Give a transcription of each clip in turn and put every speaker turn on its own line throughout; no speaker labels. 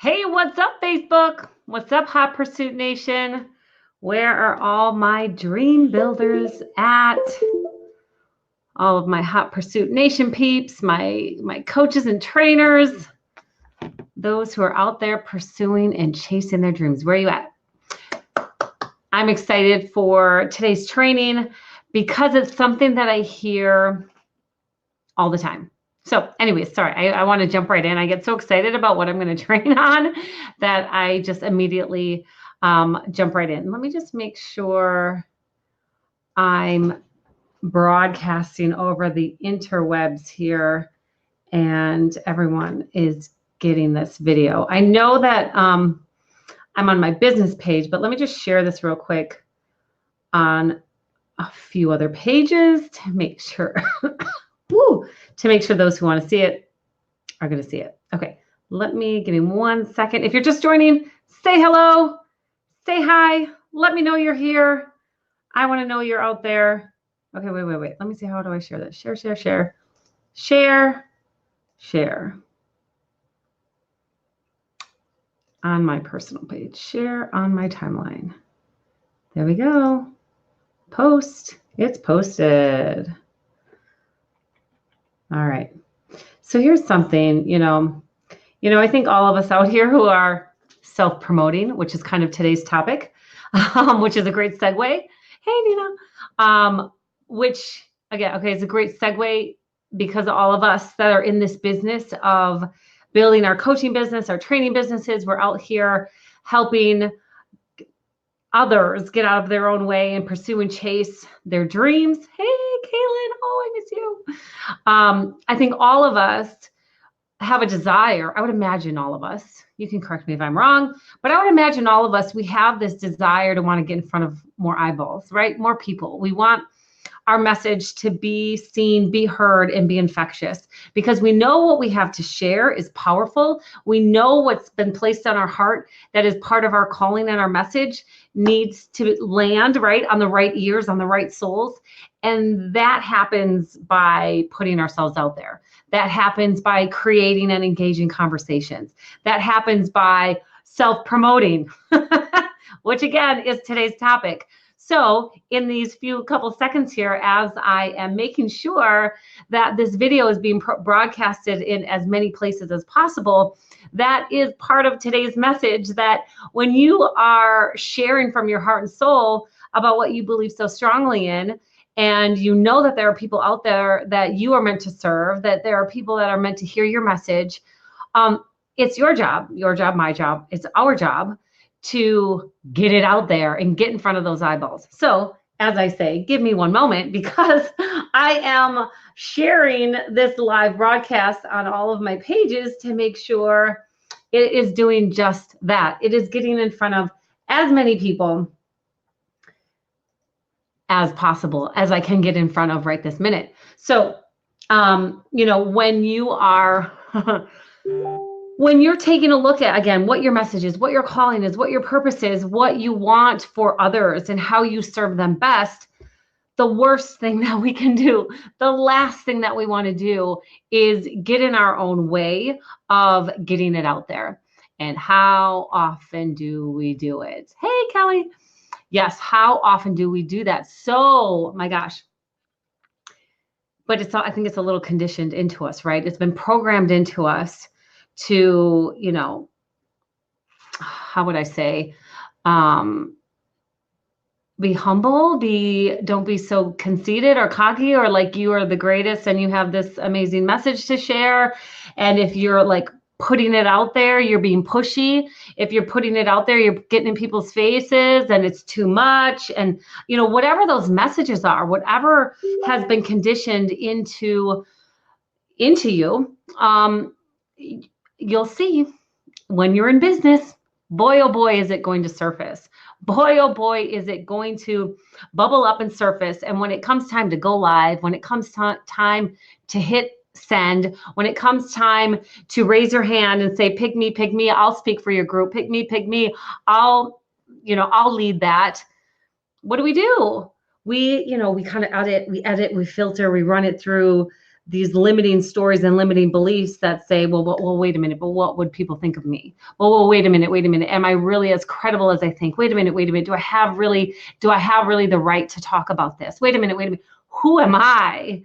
Hey, what's up, Facebook? What's up, Hot Pursuit Nation? Where are all my dream builders at? All of my Hot Pursuit Nation peeps, my coaches and trainers, those who are out there pursuing and chasing their dreams. Where are you at? I'm excited for today's training because it's something that I hear all the time. So anyways, sorry, I want to jump right in. I get so excited about what I'm going to train on that I just immediately jump right in. Let me just make sure I'm broadcasting over the interwebs here and everyone is getting this video. I know that I'm on my business page, but let me just share this real quick on a few other pages to make sure to make sure those who want to see it are going to see it. Okay, give me 1 second. If you're just joining, say hello, say hi, let me know you're here. I want to know you're out there. Okay, wait. Let me see, how do I share this? Share on my personal page, share on my timeline. There we go. Post, it's posted. All right. So here's something, I think all of us out here who are self-promoting, which is kind of today's topic, which is a great segue. Hey, Nina. Which, again, okay, it's a great segue because all of us that are in this business of building our coaching business, our training businesses, we're out here helping others get out of their own way and pursue and chase their dreams. Hey, Kaylin, I miss you. I think all of us have a desire. I would imagine all of us, you can correct me if I'm wrong, but I would imagine all of us, we have this desire to want to get in front of more eyeballs, right? More people. We want our message to be seen, be heard, and be infectious because we know what we have to share is powerful. We know what's been placed on our heart that is part of our calling, and our message needs to land right on the right ears, on the right souls. And that happens by putting ourselves out there. That happens by creating and engaging conversations. That happens by self-promoting, which again is today's topic. So in these couple seconds here, as I am making sure that this video is being broadcasted in as many places as possible, that is part of today's message, that when you are sharing from your heart and soul about what you believe so strongly in, and you know that there are people out there that you are meant to serve, that there are people that are meant to hear your message, it's your job, my job, it's our job to get it out there and get in front of those eyeballs. So as I say, give me 1 moment because I am sharing this live broadcast on all of my pages to make sure it is doing just that. It is getting in front of as many people as possible as I can get in front of right this minute. So, when you are when you're taking a look at, again, what your message is, what your calling is, what your purpose is, what you want for others and how you serve them best, the worst thing that we can do, the last thing that we want to do is get in our own way of getting it out there. And how often do we do it? Hey, Kelly. Yes, how often do we do that? So, my gosh. But I think it's a little conditioned into us, right? It's been programmed into us to, how would I say, be humble, don't be so conceited or cocky or like you are the greatest and you have this amazing message to share. And if you're like putting it out there, you're being pushy. If you're putting it out there, you're getting in people's faces and it's too much. And, whatever those messages are, whatever has been conditioned into you, you'll see when you're in business, boy, oh boy, is it going to surface. Boy, oh boy, is it going to bubble up and surface. And when it comes time to go live, when it comes time to hit send, when it comes time to raise your hand and say, pick me, I'll speak for your group, pick me, I'll lead that. What do? We kind of edit, we filter, we run it through these limiting stories and limiting beliefs that say, well, wait a minute, but what would people think of me? Well, wait a minute. Am I really as credible as I think? Wait a minute. Do I have really the right to talk about this? Wait a minute. Who am I?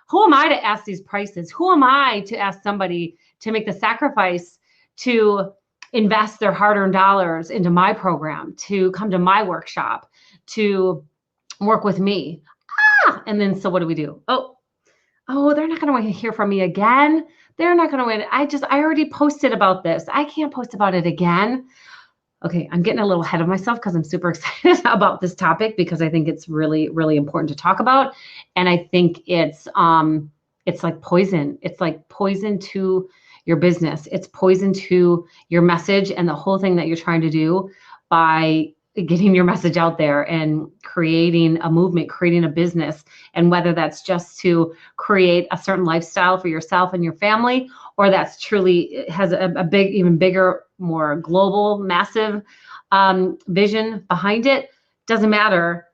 Who am I to ask these prices? Who am I to ask somebody to make the sacrifice to invest their hard-earned dollars into my program, to come to my workshop, to work with me? And then, so what do? Oh, they're not going to hear from me again. They're not going to win. I already posted about this. I can't post about it again. Okay, I'm getting a little ahead of myself because I'm super excited about this topic, because I think it's really, really important to talk about. And I think it's like poison. It's like poison to your business. It's poison to your message and the whole thing that you're trying to do by getting your message out there and creating a movement, creating a business. And whether that's just to create a certain lifestyle for yourself and your family, or that's truly has a big, even bigger, more global, massive vision behind it, doesn't matter.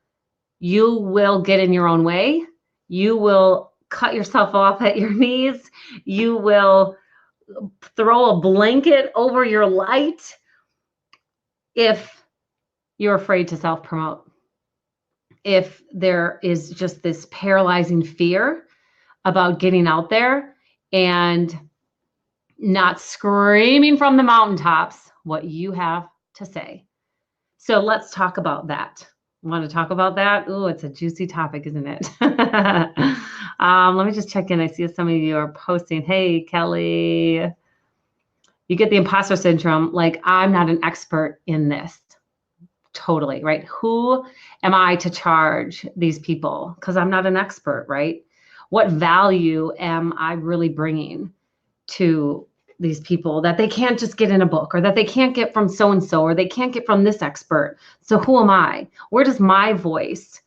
You will get in your own way. You will cut yourself off at your knees. You will throw a blanket over your light if you're afraid to self-promote. If there is just this paralyzing fear about getting out there and not screaming from the mountaintops what you have to say. So let's talk about that. Want to talk about that? Oh, it's a juicy topic, isn't it? Let me just check in. I see some of you are posting. Hey, Kelly, you get the imposter syndrome. Like, I'm not an expert in this. Totally, right? Who am I to charge these people? Because I'm not an expert, right? What value am I really bringing to these people that they can't just get in a book, or that they can't get from so-and-so, or they can't get from this expert? So who am I? Where does my voice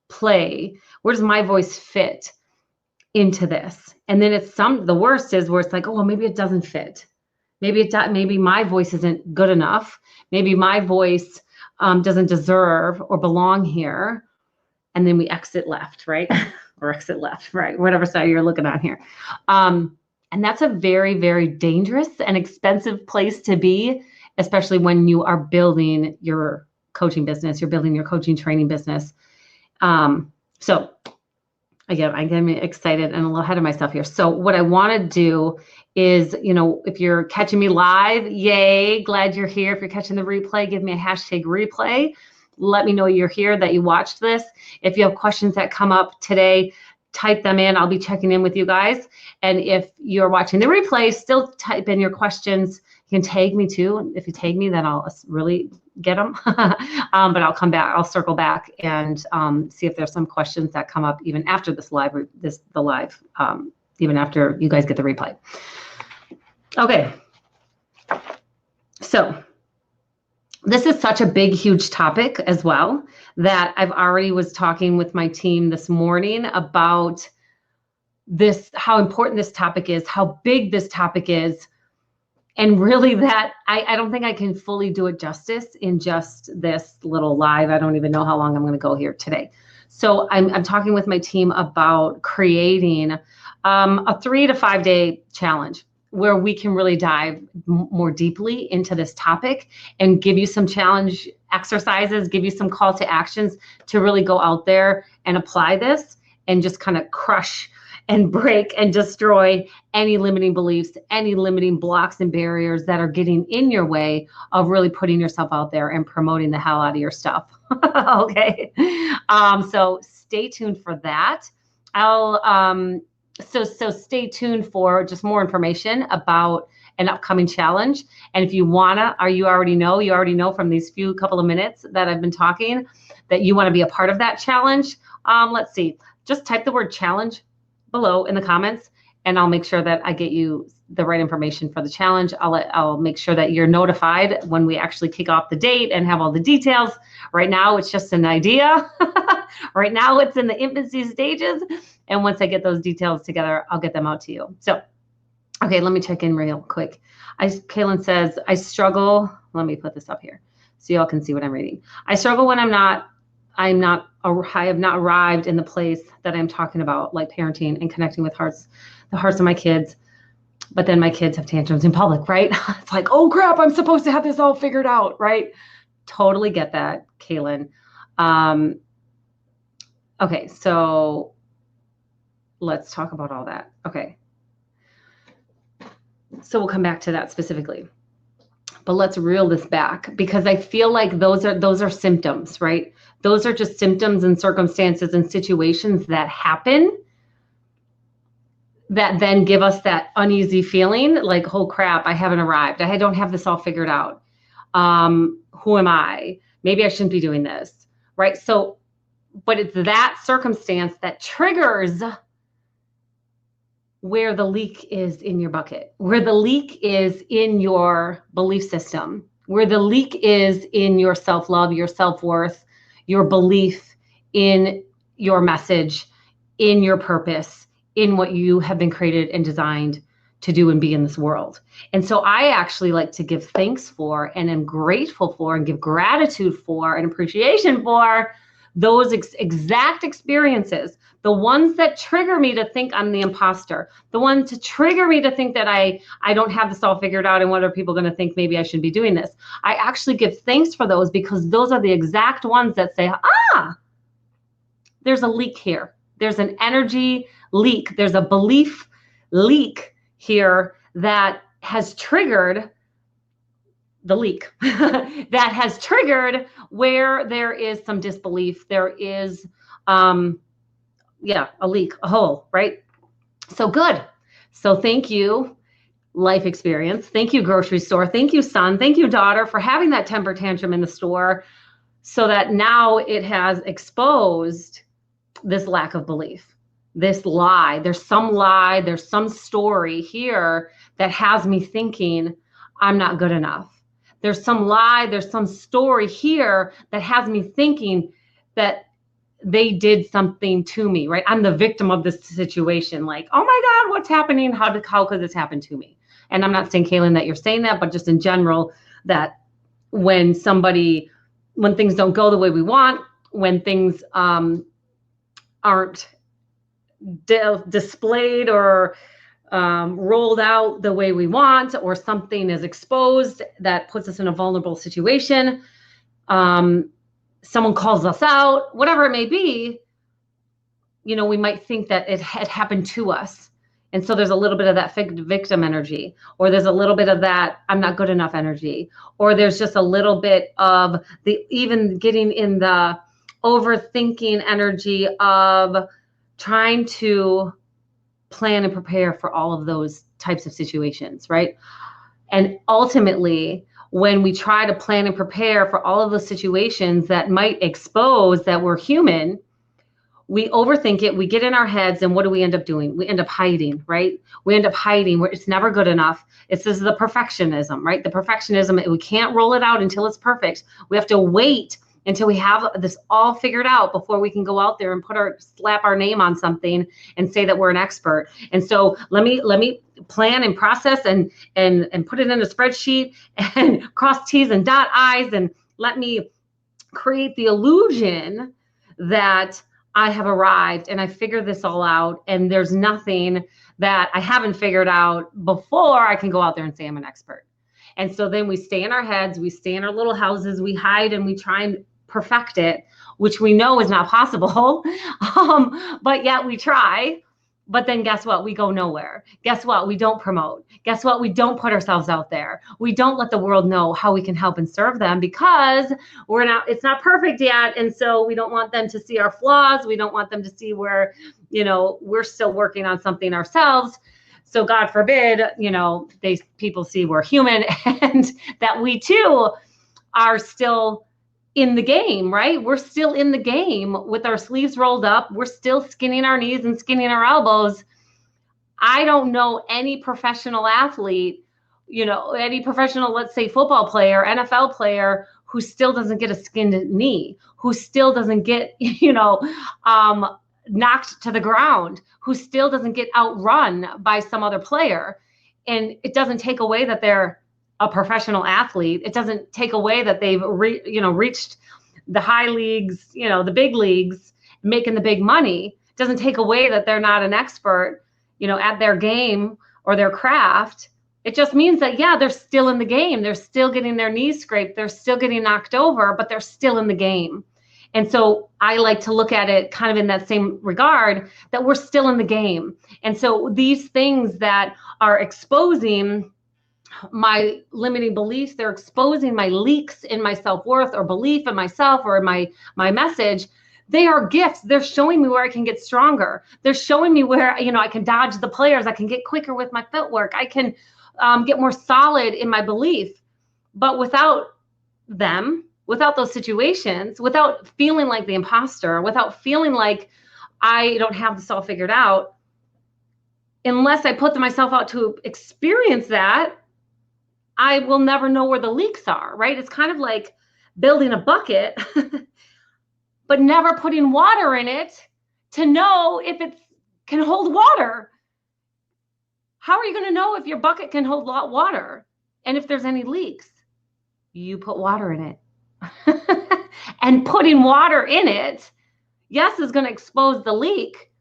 play? Where does my voice fit into this? And then the worst is where it's like, oh, well, maybe it doesn't fit. Maybe my voice isn't good enough. Maybe my voice doesn't deserve or belong here. And then we exit left, right? Or exit left, right? Whatever side you're looking at here. And that's a very, very dangerous and expensive place to be, especially when you are building your coaching business, you're building your coaching training business. So again, I'm getting excited and a little ahead of myself here. So what I want to do is, if you're catching me live, yay, glad you're here. If you're catching the replay, give me a hashtag replay. Let me know you're here, that you watched this. If you have questions that come up today, type them in. I'll be checking in with you guys. And if you're watching the replay, still type in your questions. You can tag me too. If you tag me, then I'll really get them. But I'll come back. I'll circle back and see if there's some questions that come up even after the live, even after you guys get the replay. Okay. So this is such a big, huge topic as well, that I've already was talking with my team this morning about this, how important this topic is, how big this topic is. And really that I don't think I can fully do it justice in just this little live. I don't even know how long I'm going to go here today. So I'm talking with my team about creating a 3 to 5 day challenge where we can really dive more deeply into this topic and give you some challenge exercises, give you some call to actions to really go out there and apply this and just kind of crush and break and destroy any limiting beliefs, any limiting blocks and barriers that are getting in your way of really putting yourself out there and promoting the hell out of your stuff. Okay. So stay tuned for that. So stay tuned for just more information about an upcoming challenge. And if you wanna, you already know from these couple of minutes that I've been talking that you want to be a part of that challenge. Let's see, just type the word challenge below in the comments, and I'll make sure that I get you the right information for the challenge. I'll make sure that you're notified when we actually kick off the date and have all the details. Right now, it's just an idea. Right now, it's in the infancy stages. And once I get those details together, I'll get them out to you. So, okay, let me check in real quick. Kaylin says, I struggle. Let me put this up here so y'all can see what I'm reading. I struggle when I'm not I have not arrived in the place that I'm talking about, like parenting and connecting with the hearts of my kids. But then my kids have tantrums in public, right? It's like, oh crap, I'm supposed to have this all figured out, right? Totally get that, Kaylin. Okay, so let's talk about all that. Okay. So we'll come back to that specifically. But let's reel this back, because I feel like those are symptoms, right? Those are just symptoms and circumstances and situations that happen that then give us that uneasy feeling like, oh crap, I haven't arrived. I don't have this all figured out. Who am I? Maybe I shouldn't be doing this, right? So, but it's that circumstance that triggers where the leak is in your bucket, where the leak is in your belief system, where the leak is in your self-love, your self-worth, your belief in your message, in your purpose, in what you have been created and designed to do and be in this world. And so I actually like to give thanks for and am grateful for and give gratitude for and appreciation for those exact experiences, the ones that trigger me to think I'm the imposter, the ones to trigger me to think that I don't have this all figured out and what are people going to think, maybe I should be doing this. I actually give thanks for those, because those are the exact ones that say, there's a leak here. There's an energy leak. There's a belief leak here that has triggered the leak, that has triggered where there is some disbelief. There is, a leak, a hole, right? So good. So thank you, life experience. Thank you, grocery store. Thank you, son. Thank you, daughter, for having that temper tantrum in the store, so that now it has exposed this lack of belief, this lie. There's some story here that has me thinking I'm not good enough. There's some lie, there's some story here that has me thinking that they did something to me, right? I'm the victim of this situation. Like, oh my God, what's happening? How could this happen to me? And I'm not saying, Kaylin, that you're saying that, but just in general, that when things don't go the way we want, when things aren't displayed or rolled out the way we want, or something is exposed that puts us in a vulnerable situation, someone calls us out, whatever it may be, we might think that it had happened to us. And so there's a little bit of that victim energy, or there's a little bit of that I'm not good enough energy, or there's just a little bit of even getting in the overthinking energy of trying to plan and prepare for all of those types of situations, right? And ultimately, when we try to plan and prepare for all of those situations that might expose that we're human, we overthink it, we get in our heads, and what do we end up doing? We end up hiding, right? We end up hiding where it's never good enough. This is the perfectionism, right? The perfectionism, we can't roll it out until it's perfect. We have to wait until we have this all figured out before we can go out there and slap our name on something and say that we're an expert. And so let me plan and process and put it in a spreadsheet and cross T's and dot I's, and let me create the illusion that I have arrived and I figured this all out, and there's nothing that I haven't figured out before I can go out there and say I'm an expert. And so then we stay in our heads, we stay in our little houses, we hide, and we try and perfect it, which we know is not possible. But yet we try. But then guess what? We go nowhere. Guess what? We don't promote. Guess what? We don't put ourselves out there. We don't let the world know how we can help and serve them, because it's not perfect yet. And so we don't want them to see our flaws. We don't want them to see where, we're still working on something ourselves. So God forbid, people see we're human and that we too are still in the game, right? We're still in the game with our sleeves rolled up. We're still skinning our knees and skinning our elbows. I don't know any professional athlete, any professional, let's say football player, NFL player, who still doesn't get a skinned knee, who still doesn't get, knocked to the ground, who still doesn't get outrun by some other player. And it doesn't take away that they're a professional athlete. It doesn't take away that they've reached the high leagues, the big leagues, making the big money. It doesn't take away that they're not an expert, at their game or their craft. It just means that, yeah, they're still in the game. They're still getting their knees scraped. They're still getting knocked over, but they're still in the game. And so I like to look at it kind of in that same regard, that we're still in the game. And so these things that are exposing my limiting beliefs, they're exposing my leaks in my self-worth or belief in myself or in my message. They are gifts. They're showing me where I can get stronger. They're showing me where, I can dodge the players. I can get quicker with my footwork. I can get more solid in my belief. But without them, without those situations, without feeling like the imposter, without feeling like I don't have this all figured out, unless I put myself out to experience that, I will never know where the leaks are, right? It's kind of like building a bucket, but never putting water in it to know if it can hold water. How are you going to know if your bucket can hold water? And if there's any leaks, you put water in it. And putting water in it, yes, is going to expose the leak,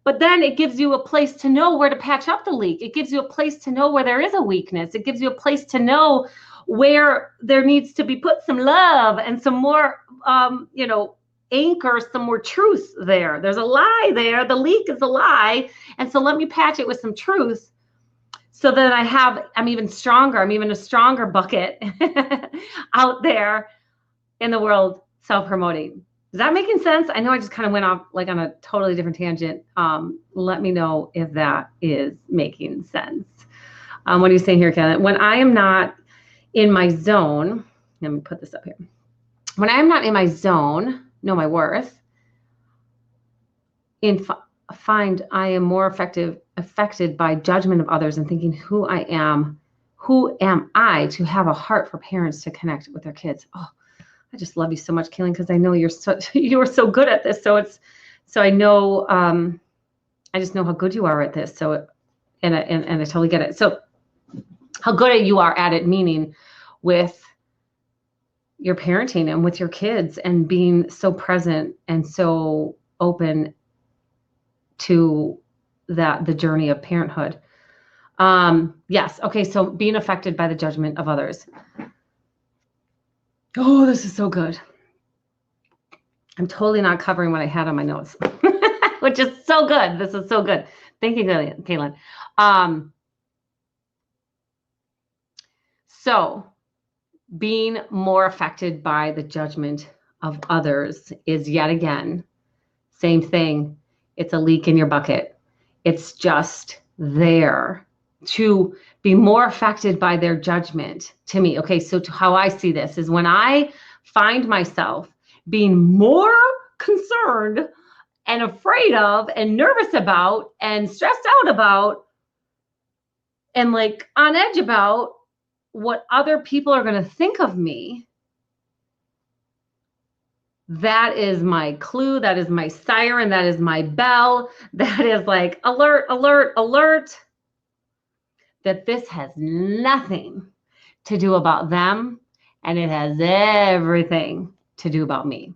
but then it gives you a place to know where to patch up the leak. It gives you a place to know where there is a weakness. It gives you a place to know where there needs to be put some love and some more, anchor, some more truth there. There's a lie there. The leak is a lie. And so let me patch it with some truth so that I'm even stronger. I'm even a stronger bucket out there in the world self-promoting. Is that making sense? I know I just kind of went off like on a totally different tangent. Let me know if that is making sense. What are you saying here, Kellen? When I am not in my zone, let me put this up here. When I am not in my zone, know my worth, find I am more affected by judgment of others and thinking who am I to have a heart for parents to connect with their kids? Oh, I just love you so much, Kaylin, because I know you are so good at this. So I know, I just know how good you are at this. So, and I totally get it. So how good you are at it, meaning with your parenting and with your kids and being so present and so open to the journey of parenthood. Yes. Okay. So being affected by the judgment of others. Oh, this is so good. I'm totally not covering what I had on my notes, which is so good. This is so good. Thank you, Kaylin. So being more affected by the judgment of others is yet again, same thing. It's a leak in your bucket. It's just there to be more affected by their judgment to me. Okay, so how I see this is when I find myself being more concerned and afraid of and nervous about and stressed out about and like on edge about what other people are going to think of me, that is my clue. That is my siren. That is my bell. That is like alert, alert, alert. That this has nothing to do about them and it has everything to do about me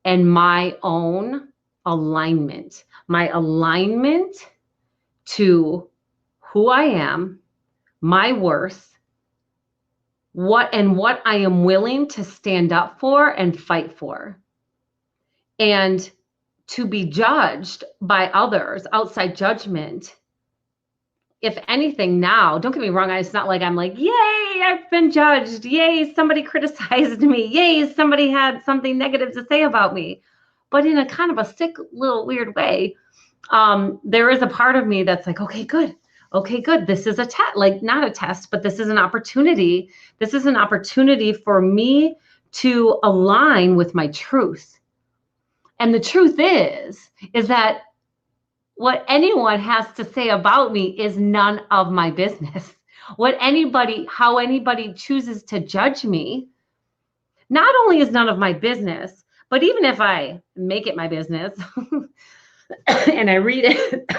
and my own alignment, my alignment to who I am, my worth, what I am willing to stand up for and fight for. And to be judged by others, outside judgment, if anything now, don't get me wrong, it's not like I'm like, yay, I've been judged. Yay, somebody criticized me. Yay, somebody had something negative to say about me. But in a kind of a sick little weird way, there is a part of me that's like, okay, good. Okay, good. This is a test, like not a test, but this is an opportunity. This is an opportunity for me to align with my truth. And the truth is that what anyone has to say about me is none of my business. How anybody chooses to judge me, not only is none of my business, but even if I make it my business and I read it,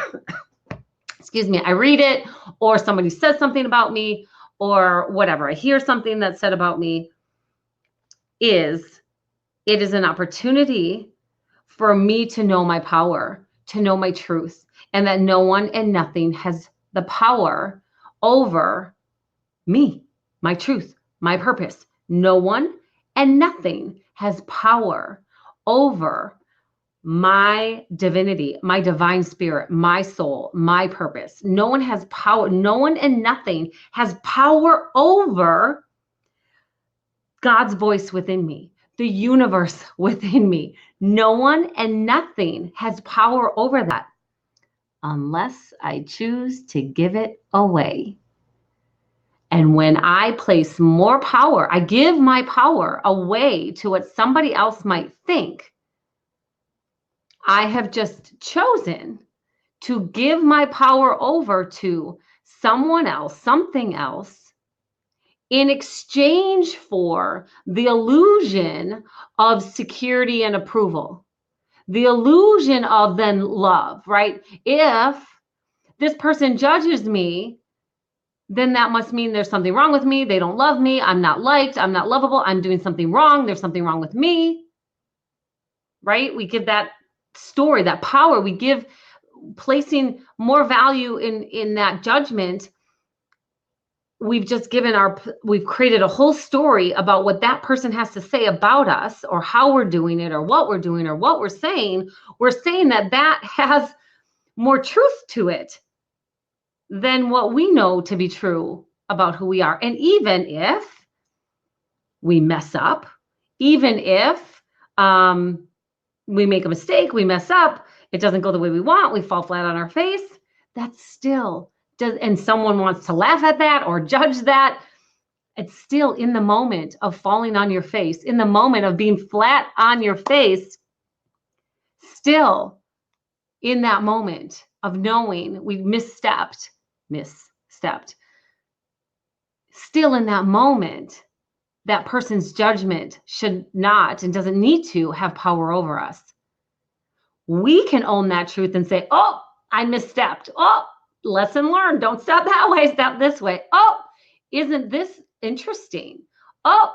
I read it, or somebody says something about me, or whatever, I hear something that's said about me, is It is an opportunity for me to know my power, to know my truth, and that no one and nothing has the power over me, my truth, my purpose. No one and nothing has power over my divinity, my divine spirit, my soul, my purpose. No one has power. No one and nothing has power over God's voice within me, the universe within me. No one and nothing has power over that unless I choose to give it away. And when I place more power, I give my power away to what somebody else might think, I have just chosen to give my power over to someone else, something else, in exchange for the illusion of security and approval, the illusion of then love, right? If this person judges me, then that must mean there's something wrong with me. They don't love me. I'm not liked. I'm not lovable. I'm doing something wrong. There's something wrong with me, right? We give that story, that power, we give placing more value in that judgment. We've just we've created a whole story about what that person has to say about us, or how we're doing it, or what we're doing, or what we're saying. We're saying that has more truth to it than what we know to be true about who we are. And even if we mess up, even if we make a mistake, we mess up, it doesn't go the way we want, we fall flat on our face, that's still does, and someone wants to laugh at that or judge that, it's still in the moment of falling on your face, in the moment of being flat on your face, still in that moment of knowing we misstepped, still in that moment, that person's judgment should not and doesn't need to have power over us. We can own that truth and say, oh, I misstepped. Oh, lesson learned. Don't step that way, step this way. Oh, isn't this interesting? Oh,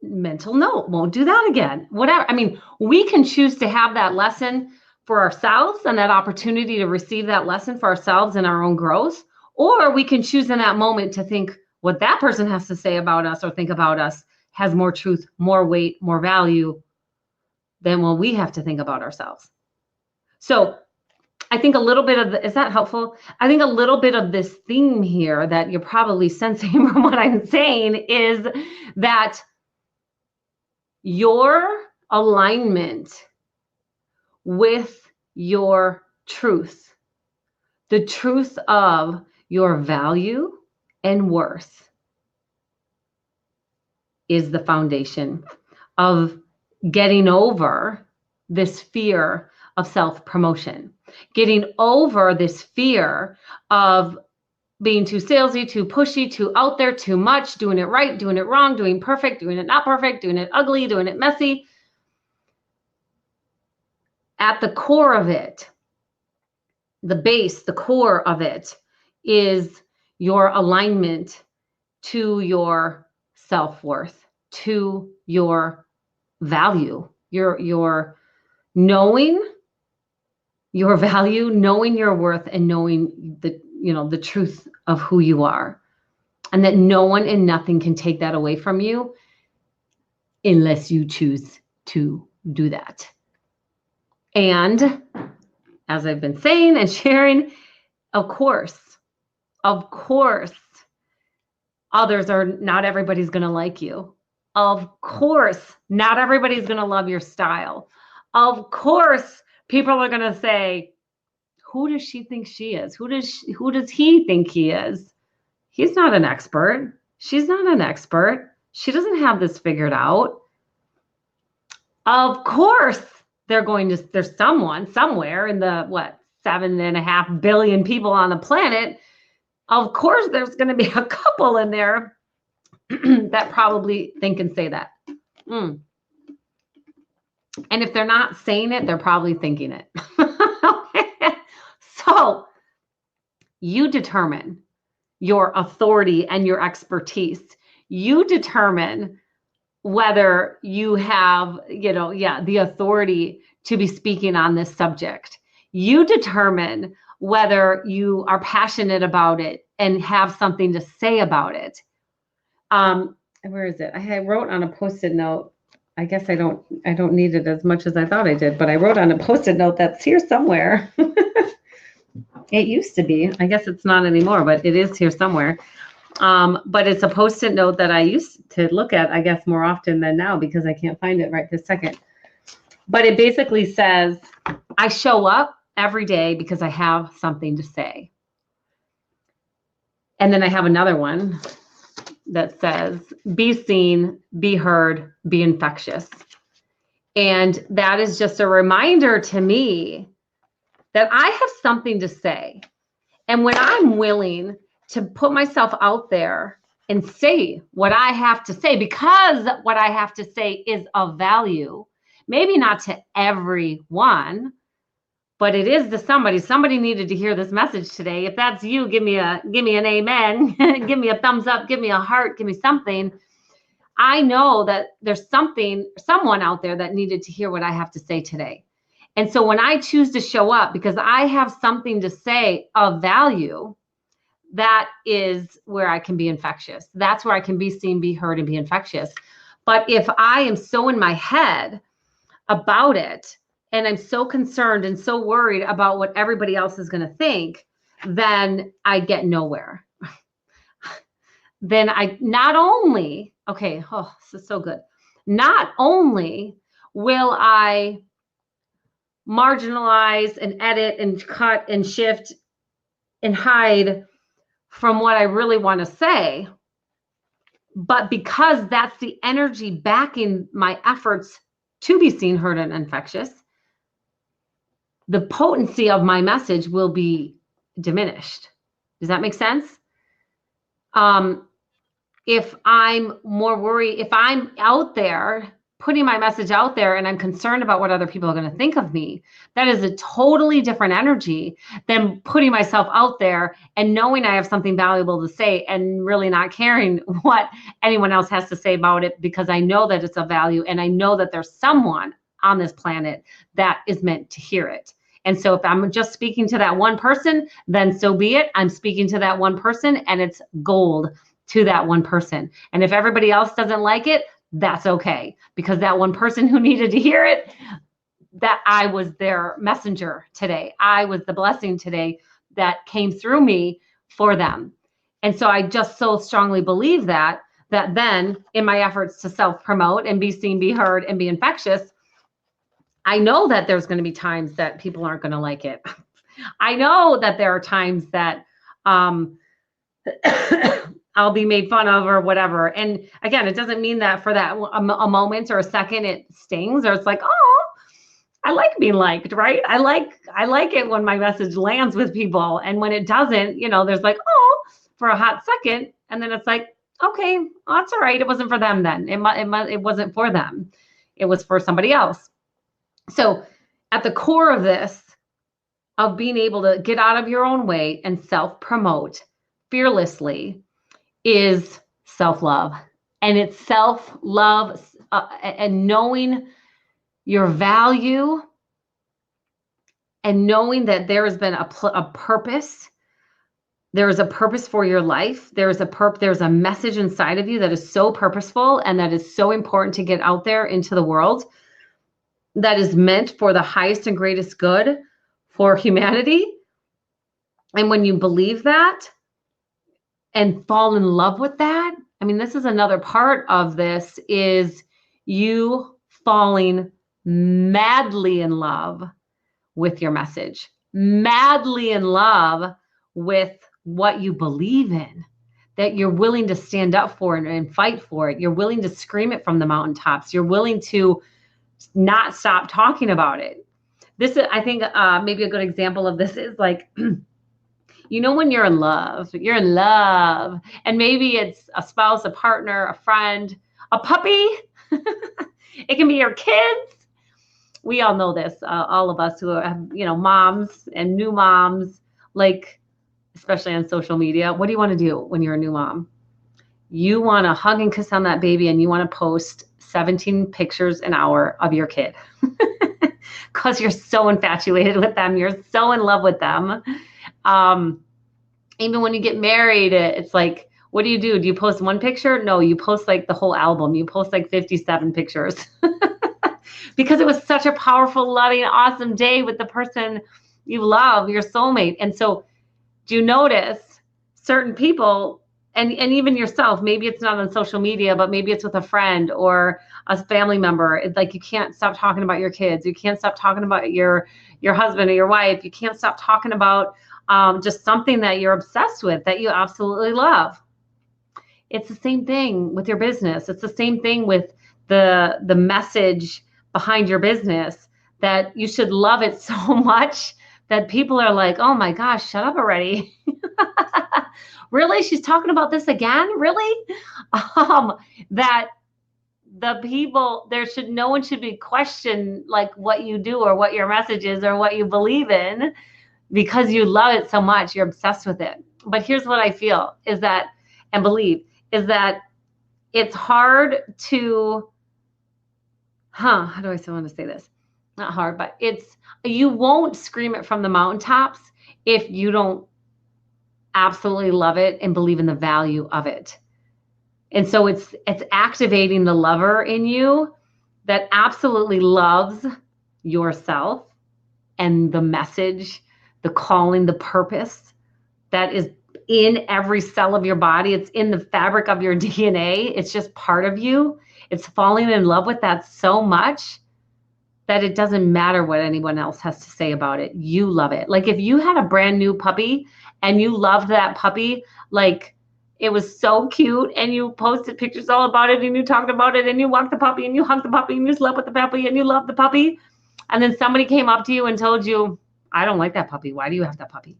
mental note, won't do that again. Whatever. I mean, we can choose to have that lesson for ourselves and that opportunity to receive that lesson for ourselves and our own growth. Or we can choose in that moment to think what that person has to say about us or think about us has more truth, more weight, more value than what we have to think about ourselves. So I think a little bit of is that helpful? I think a little bit of this theme here that you're probably sensing from what I'm saying is that your alignment with your truth, the truth of your value and worth, is the foundation of getting over this fear of self-promotion, getting over this fear of being too salesy, too pushy, too out there, too much, doing it right, doing it wrong, doing perfect, doing it not perfect, doing it ugly, doing it messy. At the core of it, the base, the core of it is your alignment to your self-worth, to your value, your knowing your value, knowing your worth, and knowing the truth of who you are, and that no one and nothing can take that away from you unless you choose to do that. And as I've been saying and sharing, of course, not everybody's going to like you. Of course, not everybody's going to love your style. Of course, people are going to say, who does she think she is? Who does he think he is? He's not an expert. She's not an expert. She doesn't have this figured out. Of course, there's someone somewhere in the 7.5 billion people on the planet. Of course, there's going to be a couple in there that probably think and say that. And if they're not saying it, they're probably thinking it. So you determine your authority and your expertise. You determine whether you have, the authority to be speaking on this subject. You determine whether you are passionate about it and have something to say about it. Where is it? I wrote on a Post-it note. I guess I don't need it as much as I thought I did, but I wrote on a Post-it note that's here somewhere. It used to be. I guess it's not anymore, but it is here somewhere. But it's a Post-it note that I used to look at, I guess, more often than now because I can't find it right this second. But it basically says, I show up every day because I have something to say. And then I have another one that says, be seen, be heard, be infectious. And that is just a reminder to me that I have something to say. And when I'm willing to put myself out there and say what I have to say, because what I have to say is of value, maybe not to everyone, but it is to somebody. Somebody needed to hear this message today. If that's you, give me an amen, give me a thumbs up, give me a heart, give me something. I know that there's someone out there that needed to hear what I have to say today. And so when I choose to show up because I have something to say of value, that is where I can be infectious. That's where I can be seen, be heard, and be infectious. But if I am so in my head about it, and I'm so concerned and so worried about what everybody else is going to think, then I get nowhere. Then I not only, this is so good. Not only will I marginalize and edit and cut and shift and hide from what I really want to say, but because that's the energy backing my efforts to be seen, heard, and infectious, the potency of my message will be diminished. Does that make sense? If I'm more worried, if I'm out there putting my message out there and I'm concerned about what other people are going to think of me, that is a totally different energy than putting myself out there and knowing I have something valuable to say and really not caring what anyone else has to say about it, because I know that it's of value and I know that there's someone on this planet that is meant to hear it. And so if I'm just speaking to that one person, then so be it. I'm speaking to that one person and it's gold to that one person. And if everybody else doesn't like it, that's okay, because that one person who needed to hear it, that I was their messenger today. I was the blessing today that came through me for them. And so I just so strongly believe that then in my efforts to self-promote and be seen, be heard, and be infectious, I know that there's going to be times that people aren't going to like it. I know that there are times that I'll be made fun of or whatever. And again, it doesn't mean that for that a moment or a second it stings or it's like, oh, I like being liked, right? I like it when my message lands with people. And when it doesn't, there's like, oh, for a hot second. And then it's like, okay, well, that's all right. It wasn't for them then. It wasn't for them. It was for somebody else. So at the core of this, of being able to get out of your own way and self-promote fearlessly, is self-love. And it's self-love and knowing your value and knowing that there has been a purpose. There is a purpose for your life. There's a message inside of you that is so purposeful and that is so important to get out there into the world, that is meant for the highest and greatest good for humanity. And when you believe that and fall in love with that, I mean, this is another part of this, is you falling madly in love with your message, madly in love with what you believe in, that you're willing to stand up for it and fight for it. You're willing to scream it from the mountaintops. You're willing to not stop talking about it. This is, I think, maybe a good example of this is like, when you're in love, and maybe it's a spouse, a partner, a friend, a puppy. It can be your kids. We all know this, all of us who have, moms and new moms, like, especially on social media. What do you want to do when you're a new mom? you want to hug and kiss on that baby and you want to post 17 pictures an hour of your kid because you're so infatuated with them. You're so in love with them. Even when you get married, it's like, what do? Do you post one picture? No, you post like the whole album. You post like 57 pictures because it was such a powerful, loving, awesome day with the person you love, your soulmate. And so do you notice certain people, and even yourself, maybe it's not on social media, but maybe it's with a friend or a family member. It's like you can't stop talking about your kids. You can't stop talking about your husband or your wife. You can't stop talking about just something that you're obsessed with, that you absolutely love. It's the same thing with your business. It's the same thing with the message behind your business, that you should love it so much that people are like, oh my gosh, shut up already. Really? She's talking about this again? Really? That the people, no one should be questioned like what you do or what your message is or what you believe in, because you love it so much, you're obsessed with it. But here's what I feel is that, and believe, is that it's hard to, how do I still want to say this? Not hard, but you won't scream it from the mountaintops if you don't absolutely love it and believe in the value of it. And so it's activating the lover in you that absolutely loves yourself and the message, the calling, the purpose that is in every cell of your body. It's in the fabric of your DNA. It's just part of you. It's falling in love with that so much that it doesn't matter what anyone else has to say about it. You love it. Like if you had a brand new puppy and you loved that puppy, like it was so cute, and you posted pictures all about it and you talked about it and you walked the puppy and you hugged the puppy and you slept with the puppy and you loved the puppy. And then somebody came up to you and told you, I don't like that puppy. Why do you have that puppy?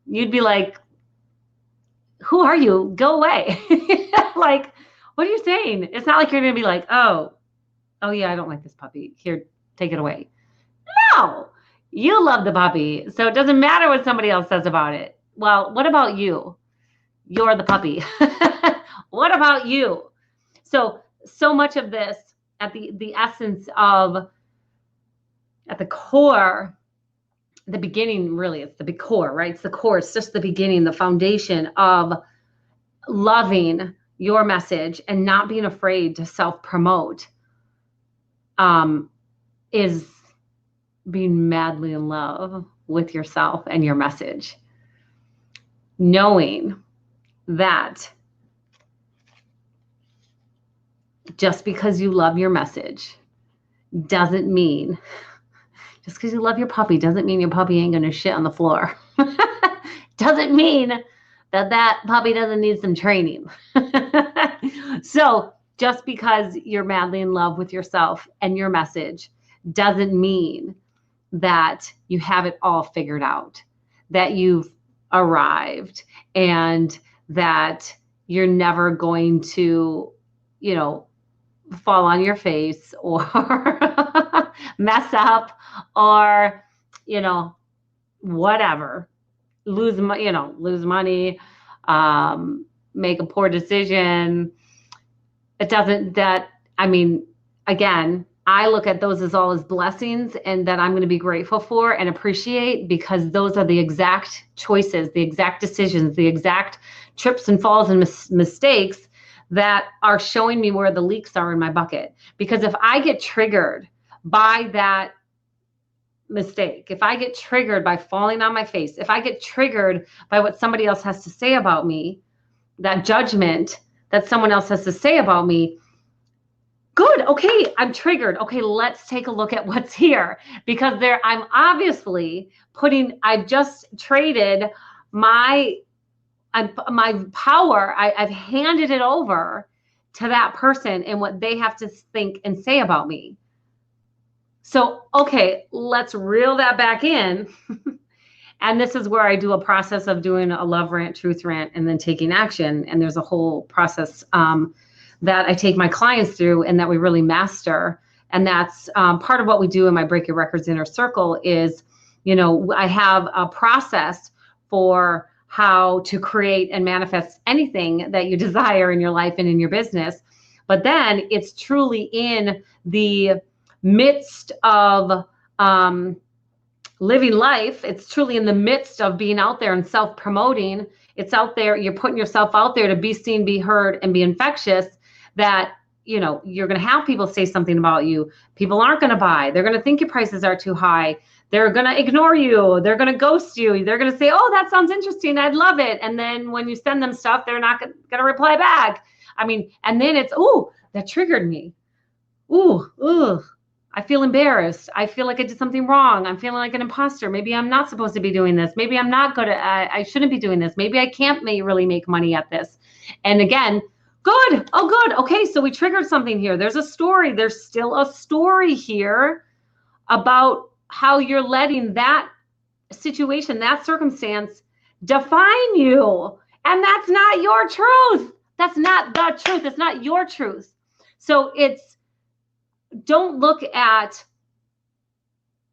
You'd be like, who are you? Go away. Like, what are you saying? It's not like you're going to be like, oh yeah, I don't like this puppy. Here, take it away. No, you love the puppy. So it doesn't matter what somebody else says about it. Well, what about you? You're the puppy. What about you? So much of this at the essence of, at the core, the beginning, really, it's the big core, right? It's the core. It's just the beginning, the foundation of loving your message and not being afraid to self-promote, is being madly in love with yourself and your message. Knowing that just because you love your message doesn't mean, just because you love your puppy doesn't mean your puppy ain't going to shit on the floor. Doesn't mean that puppy doesn't need some training. So just because you're madly in love with yourself and your message doesn't mean that you have it all figured out, that you've arrived, and that you're never going to, fall on your face or mess up or, whatever, lose money, make a poor decision. It doesn't, again, I look at those as blessings, and that I'm going to be grateful for and appreciate, because those are the exact choices, the exact decisions, the exact trips and falls and mistakes that are showing me where the leaks are in my bucket. Because if I get triggered by that mistake, if I get triggered by falling on my face, if I get triggered by what somebody else has to say about me, that judgment that someone else has to say about me, good. Okay, I'm triggered. Okay, let's take a look at what's here, because I'm obviously I've just traded my power. I've handed it over to that person and what they have to think and say about me. So, okay, let's reel that back in. And this is where I do a process of doing a love rant, truth rant, and then taking action. And there's a whole process that I take my clients through and that we really master. And that's part of what we do in my Break Your Records Inner Circle is, I have a process for how to create and manifest anything that you desire in your life and in your business. But then it's truly in the midst of living life. It's truly in the midst of being out there and self-promoting. It's out there, you're putting yourself out there to be seen, be heard, and be infectious, that you're going to have people say something about you. People aren't going to buy. They're going to think your prices are too high. They're going to ignore you. They're going to ghost you. They're going to say, oh, that sounds interesting. I'd love it. And then when you send them stuff, they're not going to reply back. I mean, and then it's, ooh, that triggered me. Ooh, I feel embarrassed. I feel like I did something wrong. I'm feeling like an imposter. Maybe I'm not supposed to be doing this. Maybe I'm not good at, I shouldn't be doing this. Maybe I can't really make money at this. And again, good. Oh, good. Okay. So we triggered something here. There's a story. There's still a story here about how you're letting that situation, that circumstance define you. And that's not your truth. That's not the truth. It's not your truth. So don't look at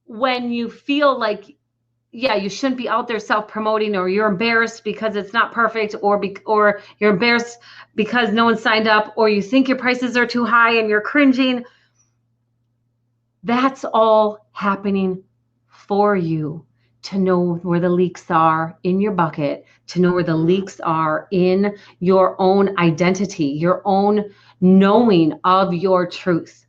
when you feel like, yeah, you shouldn't be out there self-promoting, or you're embarrassed because it's not perfect, or you're embarrassed because no one signed up, or you think your prices are too high and you're cringing. That's all happening for you to know where the leaks are in your bucket, to know where the leaks are in your own identity, your own knowing of your truth.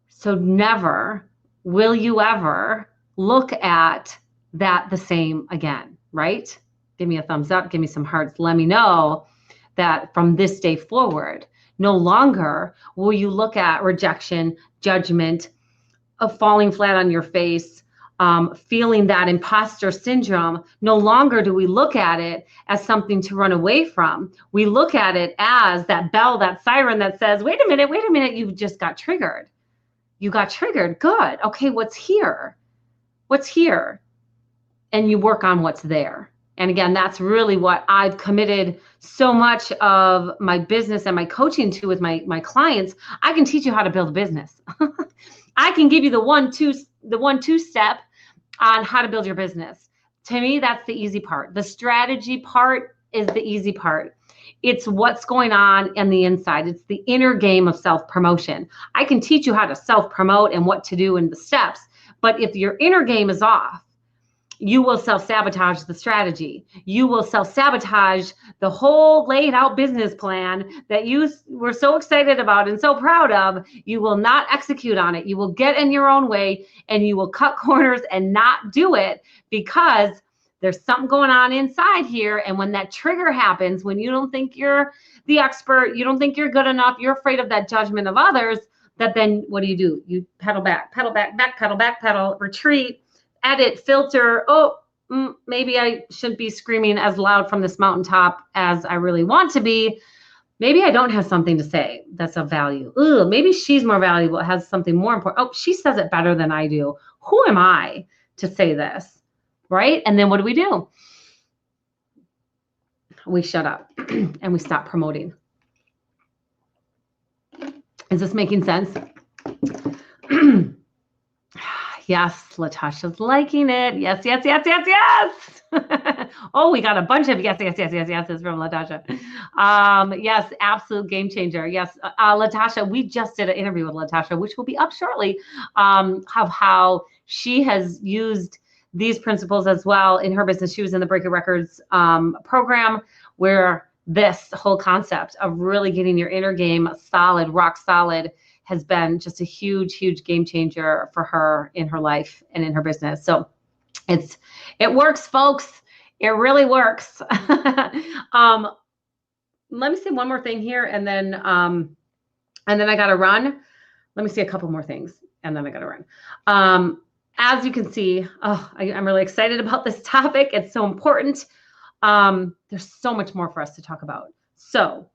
So never will you ever look at that the same again, right? Give me a thumbs up, give me some hearts. Let me know that from this day forward, no longer will you look at rejection, judgment, of falling flat on your face, feeling that imposter syndrome. No longer do we look at it as something to run away from. We look at it as that bell, that siren that says, wait a minute, you just got triggered. You got triggered. Good. Okay, what's here? What's here? And you work on what's there. And again, that's really what I've committed so much of my business and my coaching to with my clients. I can teach you how to build a business. I can give you the 1-2 step on how to build your business. To me, that's the easy part. The strategy part is the easy part. It's what's going on the inside. It's the inner game of self-promotion. I can teach you how to self-promote and what to do in the steps. But if your inner game is off, you will self-sabotage the strategy. You will self-sabotage the whole laid out business plan that you were so excited about and so proud of. You will not execute on it. You will get in your own way, and you will cut corners and not do it because there's something going on inside here. And when that trigger happens, when you don't think you're the expert, you don't think you're good enough, you're afraid of that judgment of others, that then what do? You pedal back, pedal, retreat, edit, filter. Oh, maybe I shouldn't be screaming as loud from this mountaintop as I really want to be. Maybe I don't have something to say that's of value. Ooh, maybe she's more valuable, has something more important. Oh, she says it better than I do. Who am I to say this? Right? And then what do? We shut up and we stop promoting. Is this making sense? Yes, Latasha's liking it. Yes. Oh, we got a bunch of yeses from Latasha. Yes, absolute game changer. Yes, Latasha, we just did an interview with Latasha, which will be up shortly, of how she has used these principles as well in her business. She was in the Breaker Records program, where this whole concept of really getting your inner game solid, rock solid, has been just a huge game changer for her in her life and in her business. So it works, folks. It really works. Let me say one more thing here, and then I gotta run. Let me see a couple more things, and then I gotta run. As you can see, I'm really excited about this topic. It's so important. There's so much more for us to talk about. So,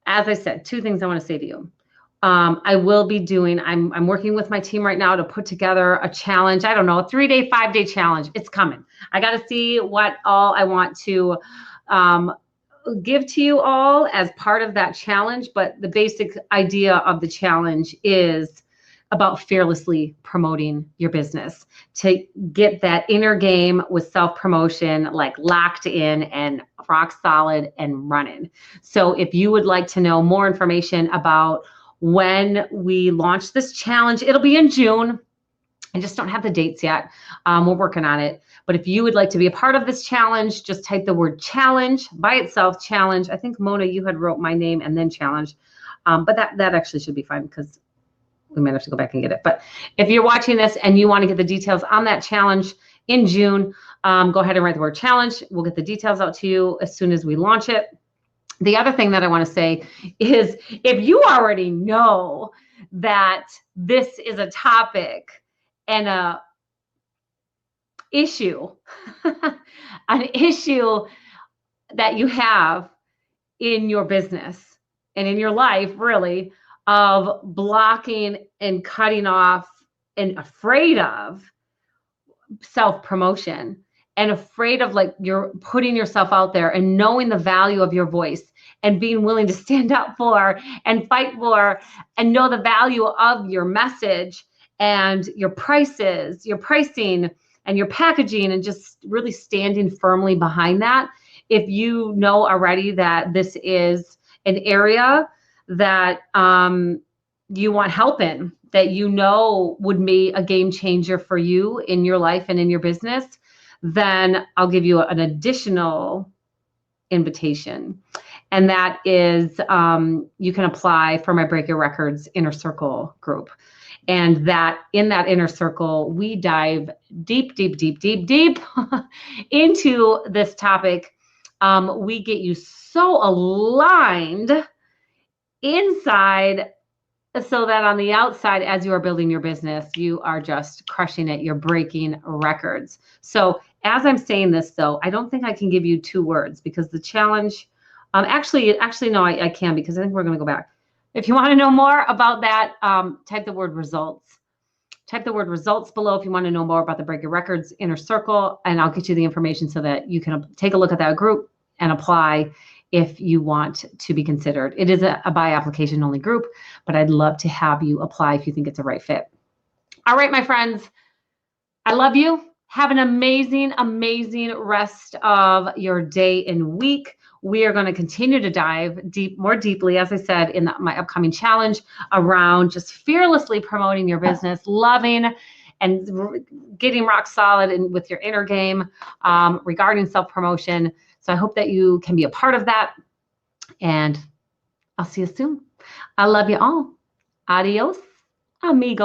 as I said, 2 things I want to say to you. I will be doing, I'm working with my team right now to put together a challenge. I don't know, a 3-day, 5-day challenge. It's coming. I got to see what all I want to give to you all as part of that challenge. But the basic idea of the challenge is about fearlessly promoting your business, to get that inner game with self-promotion like locked in and rock solid and running. So if you would like to know more information about when we launch this challenge, it'll be in June. I just don't have the dates yet. We're working on it. But if you would like to be a part of this challenge, just type the word challenge by itself, challenge. I think, Mona, you had wrote my name and then challenge. But that actually should be fine because we might have to go back and get it. But if you're watching this and you want to get the details on that challenge in June, go ahead and write the word challenge. We'll get the details out to you as soon as we launch it. The other thing that I want to say is if you already know that this is a topic and a issue, an issue that you have in your business and in your life, really, of blocking and cutting off and afraid of self-promotion and afraid of like you're putting yourself out there and knowing the value of your voice and being willing to stand up for and fight for and know the value of your message and your prices, your pricing and your packaging, and just really standing firmly behind that. If you know already that this is an area that you want help in, that you know would be a game changer for you in your life and in your business, then I'll give you an additional invitation. And that is you can apply for my Break Your Records Inner Circle group. And that in that inner circle, we dive deep, deep, deep, deep, deep into this topic. We get you so aligned inside so that on the outside, as you are building your business, you are just crushing it. You're breaking records. So as I'm saying this, though, I don't think I can give you 2 words because the challenge, actually, no, I can, because I think we're going to go back. If you want to know more about that, type the word results. Type the word results below if you want to know more about the Break Your Records Inner Circle, and I'll get you the information so that you can take a look at that group and apply if you want to be considered. It is a by application only group, but I'd love to have you apply if you think it's a right fit. All right, my friends, I love you. Have an amazing, amazing rest of your day and week. We are going to continue to dive more deeply, as I said, in my upcoming challenge around just fearlessly promoting your business, loving and getting rock solid with your inner game regarding self-promotion. So I hope that you can be a part of that. And I'll see you soon. I love you all. Adios, amigo.